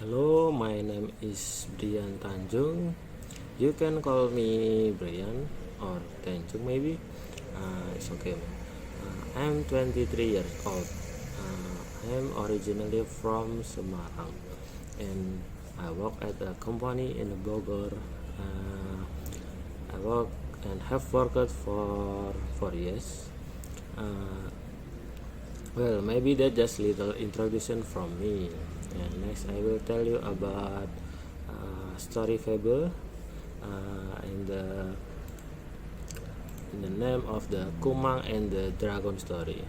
Hello, my name is Brian Tanjung. You can call me Brian or Tanjung maybe. It's okay. I'm 23 years old. I'm originally from Semarang and I work at a company in Bogor. I work and have worked for 4 years. Uh, well, maybe that's just little introduction from me. And next, I will tell you about story fable in the name of the Kumang and the Dragon story.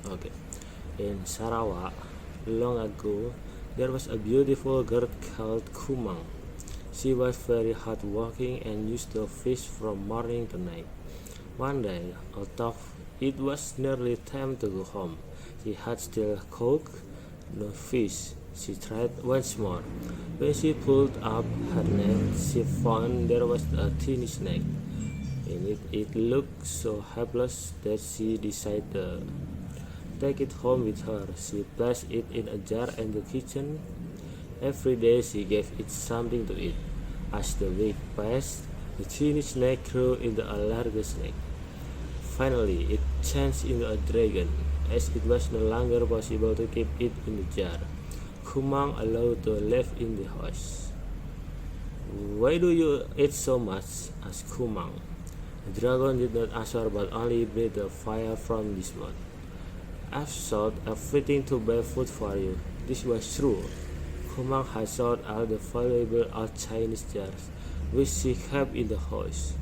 Okay, in Sarawak, long ago, there was a beautiful girl called Kumang. She was very hardworking and used to fish from morning to night. One day, although it was nearly time to go home, she had still caught no fish. She tried once more. When she pulled up her net, she found there was a tiny snake. In it, it looked so helpless that she decided to take it home with her. She placed it in a jar in the kitchen. Every day she gave it something to eat. As the week passed, the tiny snake grew into a larger snake. Finally, it changed into a dragon, as it was no longer possible to keep it in the jar. Kumang allowed to live in the house. "Why do you eat so much?" asked Kumang. The dragon did not answer but only breathed the fire from his mouth. "I've sold everything to buy food for you." This was true. Kumang had sold all the valuable old Chinese jars which she kept in the house,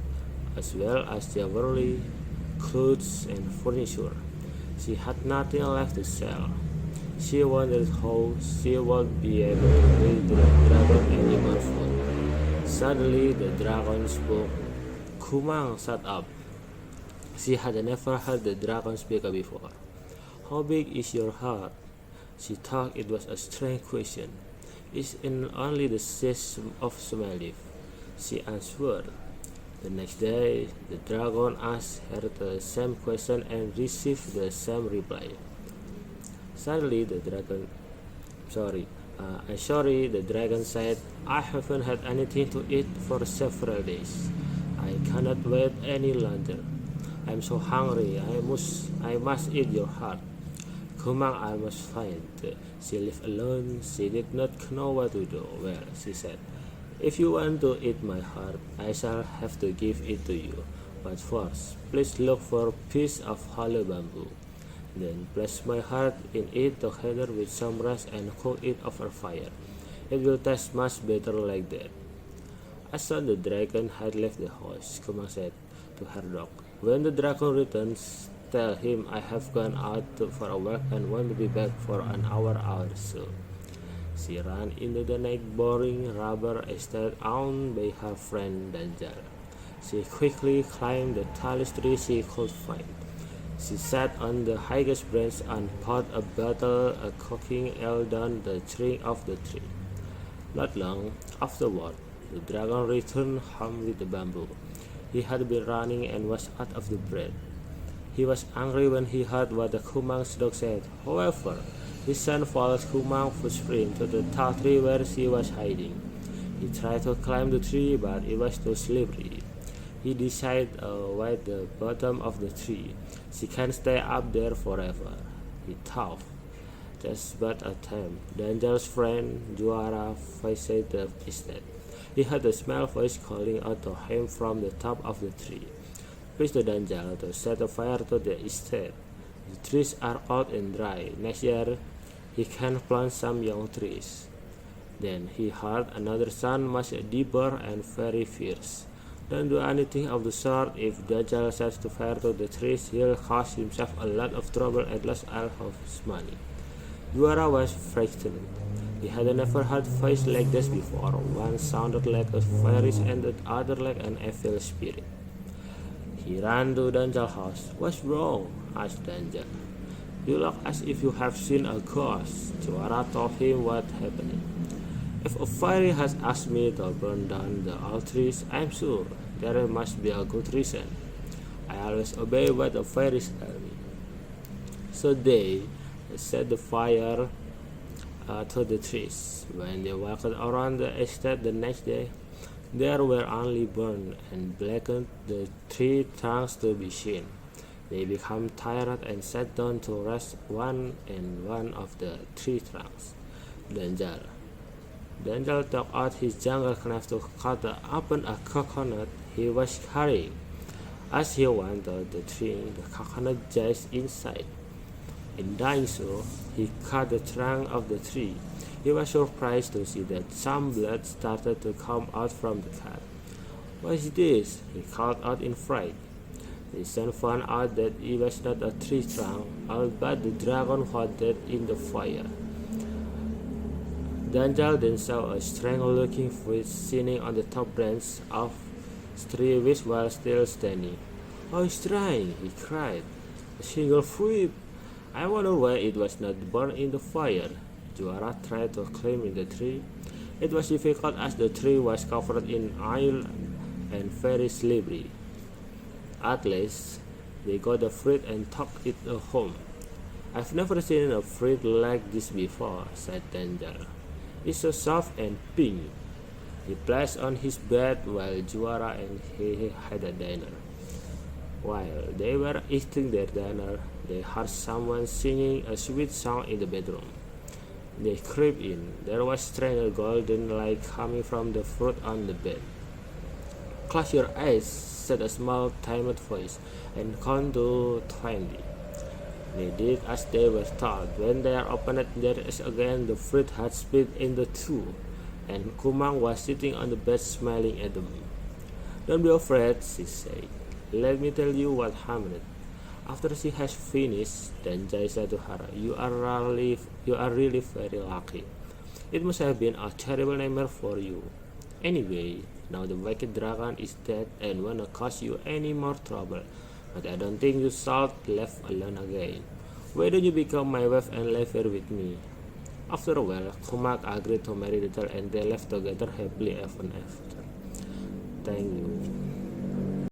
as well as jewelry, clothes, and furniture. She had nothing left to sell. She wondered how she would be able to pay the dragon any more food. Suddenly, the dragon spoke. Kumang sat up. She had never heard the dragon speak before. "How big is your heart?" She thought it was a strange question. "It's in only the size of my leaf," she answered. The next day, the dragon asked her the same question and received the same reply. Suddenly, the dragon said, "I haven't had anything to eat for several days. I cannot wait any longer. I'm so hungry. I must eat your heart." Kumang almost fainted. She lived alone. She did not know what to do. "Well," she said, "if you want to eat my heart, I shall have to give it to you. But first, please look for a piece of hollow bamboo. Then place my heart in it together with some rice and cook it over fire. It will taste much better like that." As soon the dragon had left the house, Kumang said to her dog, "When the dragon returns, tell him I have gone out for a walk and won't be back for an hour or so." She ran into the neighboring rubber estate owned by her friend Danjal. She quickly climbed the tallest tree she could find. She sat on the highest branch and poured a bottle of cooking ale down the trunk of the tree. Not long afterward, the dragon returned home with the bamboo. He had been running and was out of the breath. He was angry when he heard what the Kumang's dog said. However, his son followed Kumang's footprint to the tall tree where she was hiding. He tried to climb the tree, but it was too slippery. He decided at the bottom of the tree. She can't stay up there forever, he thought. Just but a time, Danjal's friend Juara visited the estate. He heard a small voice calling out to him from the top of the tree. "Please to Danjal to set a fire to the estate. The trees are old and dry. Next year, he can plant some young trees." Then he heard another sound much deeper and very fierce. "Don't do anything of the sort. If Dajjal sets to fire to the trees, he'll cause himself a lot of trouble and lose all of his money." Juara was frightened. He had never heard a voice like this before. One sounded like a fairy and the other like an evil spirit. He ran to Danjal's house. "What's wrong?" asked Danjal. "You look as if you have seen a ghost." Juara told him what happened. "If a fairy has asked me to burn down the old trees, I'm sure there must be a good reason. I always obey what the fairies tell me." So they set the fire to the trees. When they walked around the estate the next day, there were only burned and blackened the tree trunks to be seen. They became tired and sat down to rest one in one of the tree trunks. Danjal took out his jungle knife to cut open a coconut he was carrying. As he went out the tree, the coconut just inside. In doing so, he cut the trunk of the tree. He was surprised to see that some blood started to come out from the cut. "What is this?" he called out in fright. He soon found out that it was not a tree trunk, all but the dragon was dead in the fire. Danjal then saw a strange-looking fish sitting on the top branch of the tree which was still standing. "Oh, strange!" he cried. "A single fruit! I wonder why it was not burned in the fire." Juara tried to climb in the tree. It was difficult as the tree was covered in oil and very slippery. At last, they got the fruit and took it home. "I've never seen a fruit like this before," said Danjal. "It's so soft and pink." He placed on his bed while Juara and he had a dinner. While they were eating their dinner, they heard someone singing a sweet song in the bedroom. They crept in. There was strange golden light coming from the fruit on the bed. "Close your eyes," said a small, timid voice, "and count to 20. They did as they were told. When they opened their eyes again, the fruit had split into two, and Kumang was sitting on the bed smiling at them. "Don't be afraid," she said. "Let me tell you what happened." After she has finished, Danjai said to her, You are really very lucky. It must have been a terrible nightmare for you. Anyway, now the wicked dragon is dead and won't cause you any more trouble. But I don't think you should left alone again. Why don't you become my wife and live here with me?" After a while, Kumak agreed to marry the child and they left together happily ever after. Thank you.